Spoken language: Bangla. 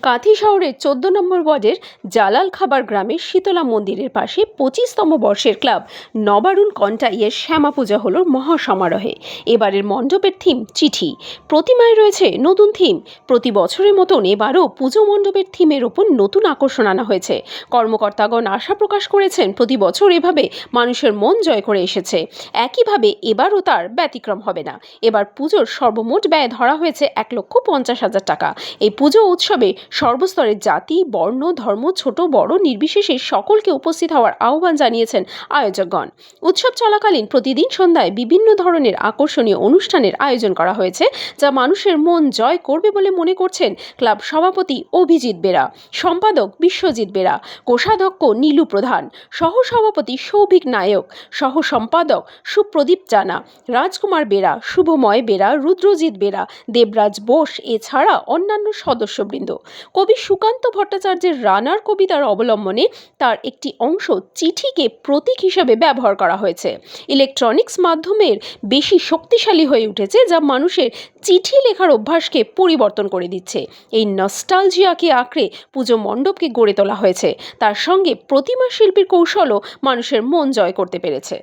কাঁথি শহরের ১৪ নম্বর ওয়ার্ডের জালাল খাবার গ্রামের শীতলা মন্দিরের পাশে ২৫তম বর্ষের ক্লাব নবারুণ কন্টাইয়ের শ্যামা পূজা হল মহাসমারোহে। এবারের মণ্ডপের থিম চিঠি। প্রতিমায় রয়েছে নতুন থিম। প্রতি বছরের মতন এবারও পুজো মণ্ডপের থিমের ওপর নতুন আকর্ষণ আনা হয়েছে। কর্মকর্তাগণ আশা প্রকাশ করেছেন প্রতি বছর এভাবে মানুষের মন জয় করে এসেছে, একইভাবে এবারও তার ব্যতিক্রম হবে না। এবার পুজোর সর্বমোট ব্যয় ধরা হয়েছে ১,৫০,০০০ টাকা। এই পুজো উৎসবে সর্বস্তরের জাতি, বর্ণ, ধর্ম, ছোট বড় নির্বিশেষে সকলকে উপস্থিত হওয়ার আহ্বান জানিয়েছেন আয়োজকগণ। উৎসব চলাকালীন প্রতিদিন সন্ধ্যায় বিভিন্ন ধরনের আকর্ষণীয় অনুষ্ঠানের আয়োজন করা হয়েছে, যা মানুষের মন জয় করবে বলে মনে করছেন ক্লাব সভাপতি অভিজিৎ বেরা, সম্পাদক বিশ্বজিৎ বেরা, কোষাধ্যক্ষ নীলু প্রধান, সহ সভাপতি সৌভিক নায়ক, সহ সম্পাদক সুপ্রদীপ জানা, রাজকুমার বেরা, শুভময় বেরা, রুদ্রজিৎ বেরা, দেবরাজ বোস এছাড়া অন্যান্য সদস্যবৃন্দ। কবি সুকান্ত ভট্টাচার্যের রানার কবিতার অবলম্বনে তার একটি অংশ চিঠিকে প্রতীক হিসেবে ব্যবহার করা হয়েছে। ইলেকট্রনিক্স মাধ্যমের বেশি শক্তিশালী হয়ে উঠেছে, যা মানুষের চিঠি লেখার অভ্যাসকে পরিবর্তন করে দিচ্ছে। এই নস্টালজিয়াকে আঁকড়ে পুজো মণ্ডপকে গড়ে তোলা হয়েছে। তার সঙ্গে প্রতিমা শিল্পীর কৌশলও মানুষের মন জয় করতে পেরেছে।